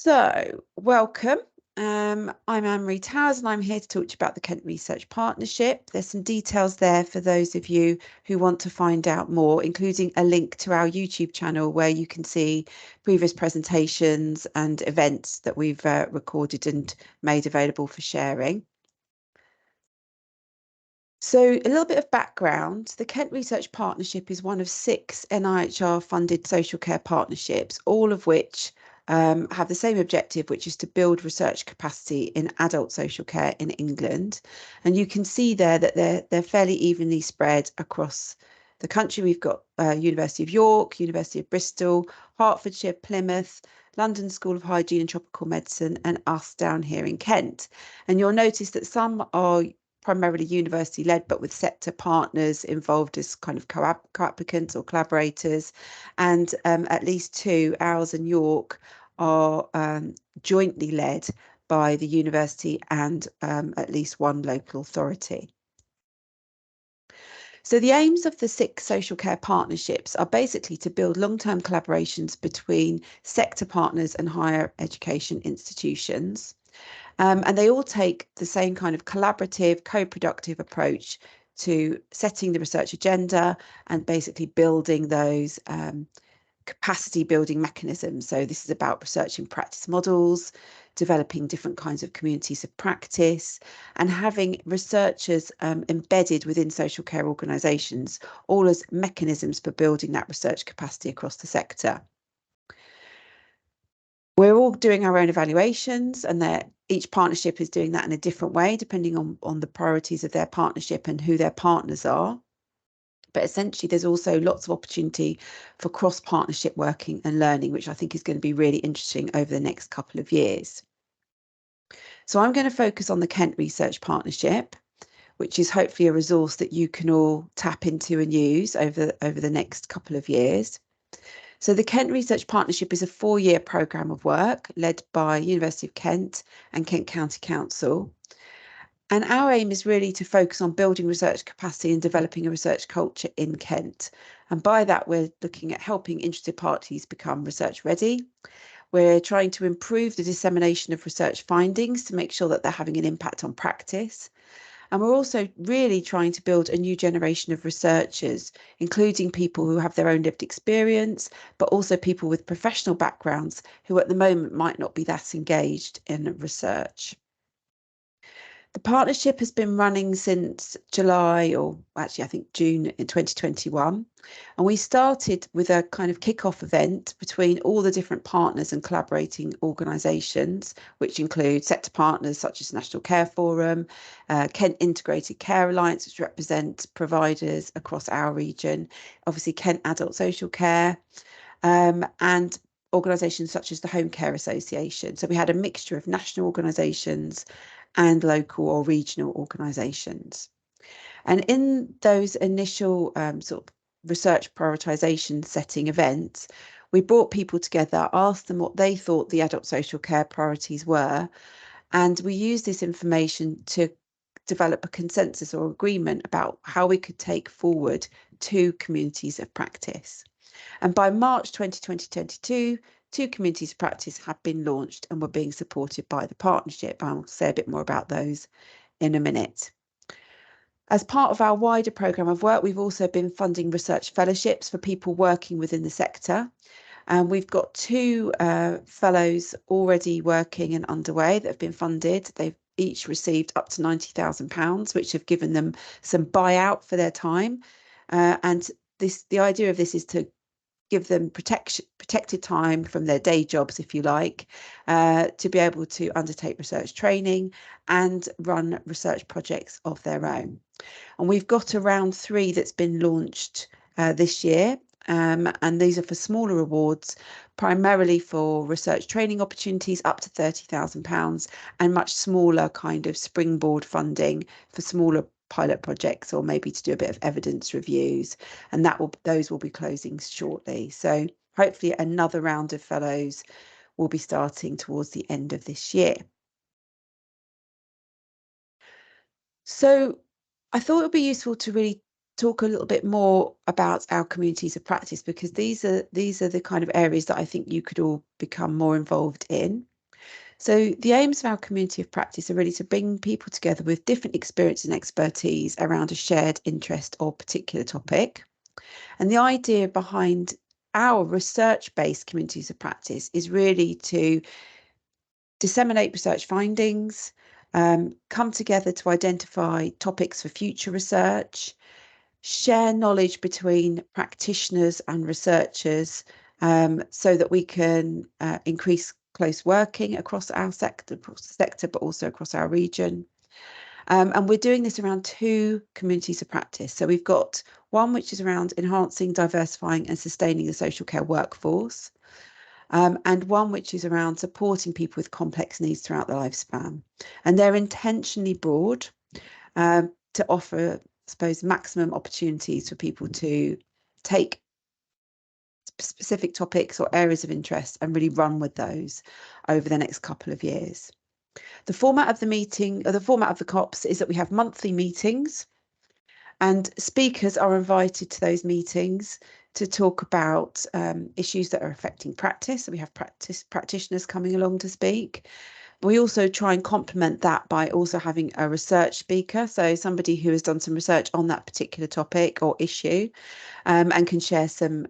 So, welcome. I'm Anne-Marie Towers and I'm here to talk to you about the Kent Research Partnership. There's some details there for those of you who want to find out more, including a link to our YouTube channel where you can see previous presentations and events that we've recorded and made available for sharing. So a little bit of background, the Kent Research Partnership is one of 6 NIHR-funded social care partnerships, all of which have the same objective, which is to build research capacity in adult social care in England. And you can see there that they're fairly evenly spread across the country. We've got University of York, University of Bristol, Hertfordshire, Plymouth, London School of Hygiene and Tropical Medicine, and us down here in Kent. And you'll notice that some are primarily university led, but with sector partners involved as kind of co-applicants or collaborators. And at least 2, ours and York, are jointly led by the university and at least 1 local authority. So the aims of the 6 social care partnerships are basically to build long-term collaborations between sector partners and higher education institutions. And they all take the same kind of collaborative, co-productive approach to setting the research agenda and basically building those capacity building mechanisms. So this is about researching practice models, developing different kinds of communities of practice, and having researchers embedded within social care organisations, all as mechanisms for building that research capacity across the sector. We're all doing our own evaluations, and each partnership is doing that in a different way, depending on the priorities of their partnership and who their partners are. But essentially, there's also lots of opportunity for cross-partnership working and learning, which I think is going to be really interesting over the next couple of years. So I'm going to focus on the Kent Research Partnership, which is hopefully a resource that you can all tap into and use over the next couple of years. So the Kent Research Partnership is a 4-year programme of work led by University of Kent and Kent County Council. And our aim is really to focus on building research capacity and developing a research culture in Kent. And by that, we're looking at helping interested parties become research ready. We're trying to improve the dissemination of research findings to make sure that they're having an impact on practice. And we're also really trying to build a new generation of researchers, including people who have their own lived experience, but also people with professional backgrounds who at the moment might not be that engaged in research. The partnership has been running since July, or actually I think June in 2021. And we started with a kind of kick-off event between all the different partners and collaborating organisations, which include sector partners such as National Care Forum, Kent Integrated Care Alliance, which represents providers across our region, obviously Kent Adult Social Care, and organisations such as the Home Care Association. So we had a mixture of national organisations and local or regional organisations. And in those initial sort of research prioritisation setting events, we brought people together, asked them what they thought the adult social care priorities were, and we used this information to develop a consensus or agreement about how we could take forward 2 communities of practice. And by March 2022, 2 communities of practice have been launched and were being supported by the partnership. I'll say a bit more about those in a minute. As part of our wider programme of work, we've also been funding research fellowships for people working within the sector. And we've got 2 fellows already working and underway that have been funded. They've each received up to £90,000, which have given them some buyout for their time. And the idea of this is to give them protected time from their day jobs, if you like, to be able to undertake research training and run research projects of their own. And we've got a round 3 that's been launched this year. And these are for smaller awards, primarily for research training opportunities up to £30,000 and much smaller kind of springboard funding for smaller pilot projects, or maybe to do a bit of evidence reviews, and those will be closing shortly. So hopefully another round of fellows will be starting towards the end of this year. So I thought it would be useful to really talk a little bit more about our communities of practice, because these are the kind of areas that I think you could all become more involved in. So the aims of our community of practice are really to bring people together with different experience and expertise around a shared interest or particular topic. And the idea behind our research-based communities of practice is really to disseminate research findings, come together to identify topics for future research, share knowledge between practitioners and researchers, so that we can increase close working across our sector, but also across our region. And we're doing this around 2 communities of practice. So we've got one which is around enhancing, diversifying and sustaining the social care workforce, and one which is around supporting people with complex needs throughout the lifespan. And they're intentionally broad to offer, I suppose, maximum opportunities for people to take specific topics or areas of interest and really run with those over the next couple of years. The format of the meeting, or the format of the COPs, is that we have monthly meetings, and speakers are invited to those meetings to talk about issues that are affecting practice. So we have practitioners coming along to speak. We also try and complement that by also having a research speaker, so somebody who has done some research on that particular topic or issue, and can share some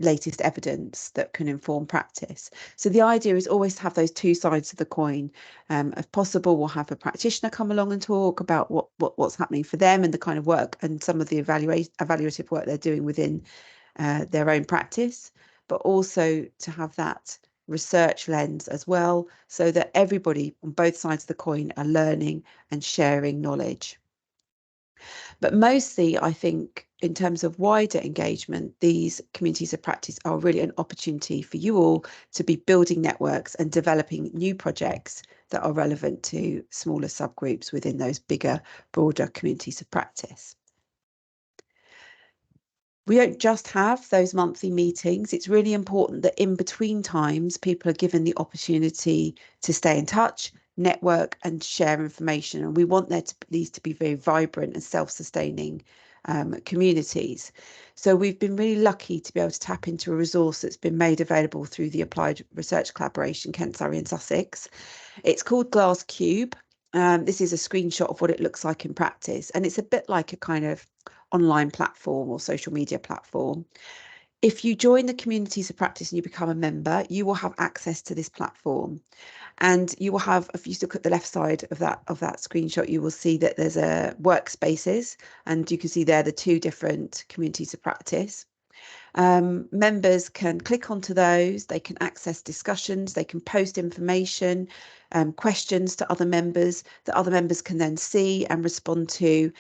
latest evidence that can inform practice. So the idea is always to have those 2 sides of the coin. If possible, we'll have a practitioner come along and talk about what's happening for them and the kind of work and some of the evaluative work they're doing within their own practice, but also to have that research lens as well, so that everybody on both sides of the coin are learning and sharing knowledge. But mostly, I think, in terms of wider engagement, these communities of practice are really an opportunity for you all to be building networks and developing new projects that are relevant to smaller subgroups within those bigger, broader communities of practice. We don't just have those monthly meetings. It's really important that in between times, people are given the opportunity to stay in touch, network and share information. And we want these to be very vibrant and self-sustaining communities. So we've been really lucky to be able to tap into a resource that's been made available through the Applied Research Collaboration, Kent, Surrey and Sussex. It's called Glass Cube. This is a screenshot of what it looks like in practice. And it's a bit like a kind of online platform or social media platform. If you join the communities of practice and you become a member, you will have access to this platform. And you will have, if you look at the left side of that screenshot, you will see that there's a workspaces, and you can see there the 2 different communities of practice. Members can click onto those, they can access discussions, they can post information, questions to other members that other members can then see and respond to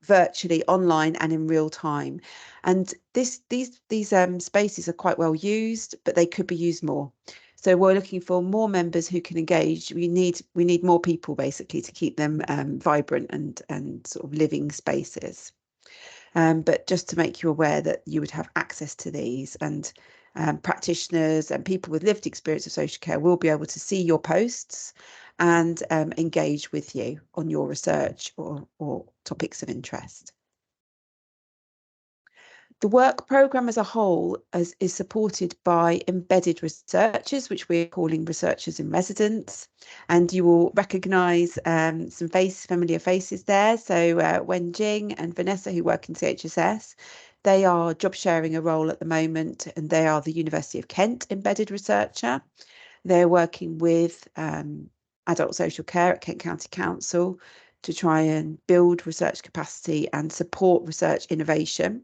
virtually, online and in real time. And these spaces are quite well used, but they could be used more. So we're looking for more members who can engage. We need more people basically to keep them vibrant and sort of living spaces. But just to make you aware that you would have access to these, and practitioners and people with lived experience of social care will be able to see your posts and engage with you on your research or topics of interest. The work programme as a whole is supported by embedded researchers, which we're calling researchers in residence, and you will recognise some familiar faces there. So Wen Jing and Vanessa, who work in CHSS, they are job sharing a role at the moment, and they are the University of Kent embedded researcher. They're working with adult social care at Kent County Council to try and build research capacity and support research innovation.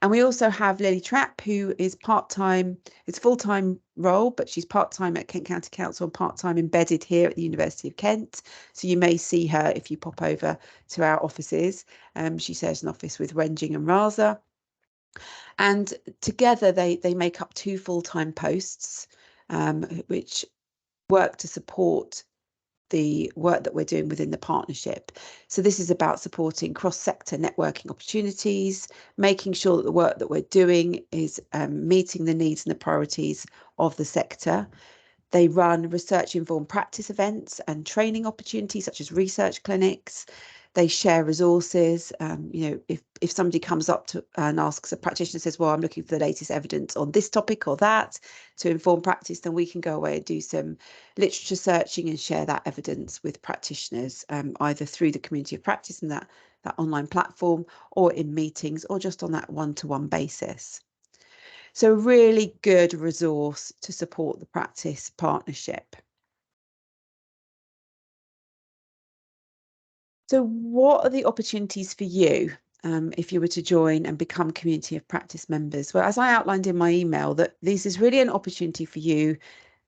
And we also have Lily Trapp, who is part-time, it's a full-time role, but she's part-time at Kent County Council and part-time embedded here at the University of Kent. So you may see her if you pop over to our offices. She shares an office with Wen Jing and Raza. And together they make up 2 full-time posts, which work to support the work that we're doing within the partnership. So this is about supporting cross-sector networking opportunities, making sure that the work that we're doing is meeting the needs and the priorities of the sector. They run research-informed practice events and training opportunities such as research clinics. They share resources. If somebody comes up to and asks, a practitioner says, well, I'm looking for the latest evidence on this topic or that to inform practice, then we can go away and do some literature searching and share that evidence with practitioners, either through the community of practice and that online platform, or in meetings, or just on that one-to-one basis. So a really good resource to support the practice partnership. So what are the opportunities for you if you were to join and become community of practice members? Well, as I outlined in my email, that this is really an opportunity for you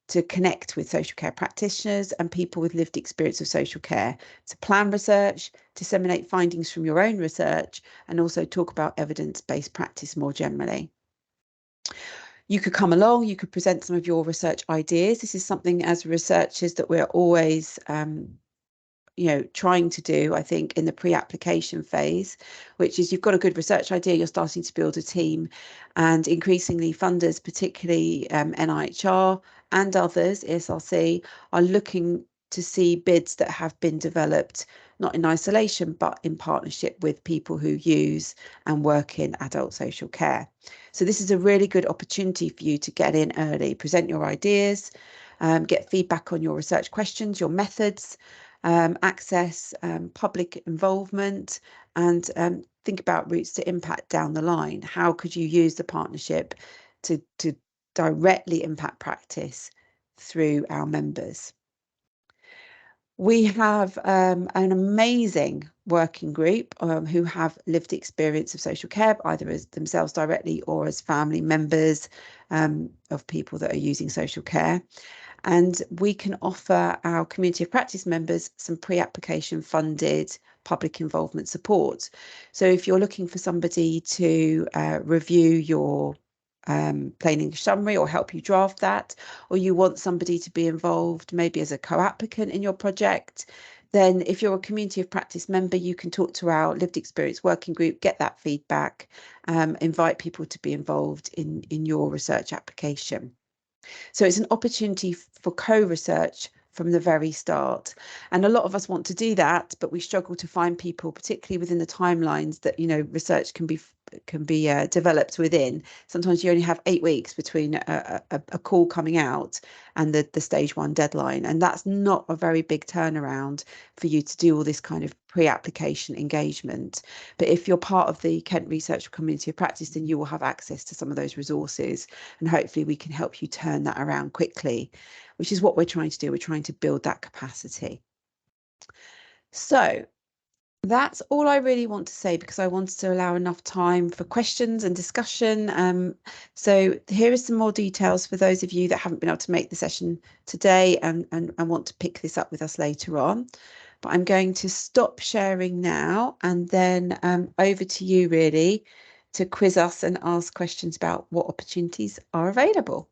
to connect with social care practitioners and people with lived experience of social care, to plan research, disseminate findings from your own research, and also talk about evidence-based practice more generally. You could come along, you could present some of your research ideas. This is something as researchers that we're always trying to do, I think, in the pre-application phase, which is you've got a good research idea, you're starting to build a team, and increasingly funders, particularly NIHR and others, ESRC, are looking to see bids that have been developed not in isolation, but in partnership with people who use and work in adult social care. So this is a really good opportunity for you to get in early, present your ideas, get feedback on your research questions, your methods, access public involvement, and think about routes to impact down the line. How could you use the partnership to directly impact practice through our members? We have an amazing working group who have lived experience of social care, either as themselves directly or as family members of people that are using social care. And we can offer our community of practice members some pre-application funded public involvement support. So if you're looking for somebody to review your plain English summary or help you draft that, or you want somebody to be involved maybe as a co-applicant in your project, then if you're a community of practice member, you can talk to our lived experience working group, get that feedback, invite people to be involved in your research application. So it's an opportunity for co-research from the very start. And a lot of us want to do that, but we struggle to find people, particularly within the timelines that, research can be developed within. Sometimes you only have 8 weeks between a call coming out and the stage 1 deadline. And that's not a very big turnaround for you to do all this kind of pre-application engagement. But if you're part of the Kent Research Community of Practice, then you will have access to some of those resources, and hopefully we can help you turn that around quickly, which is what we're trying to do. We're trying to build that capacity. So that's all I really want to say, because I wanted to allow enough time for questions and discussion. So here are some more details for those of you that haven't been able to make the session today and want to pick this up with us later on. But I'm going to stop sharing now, and then over to you really to quiz us and ask questions about what opportunities are available.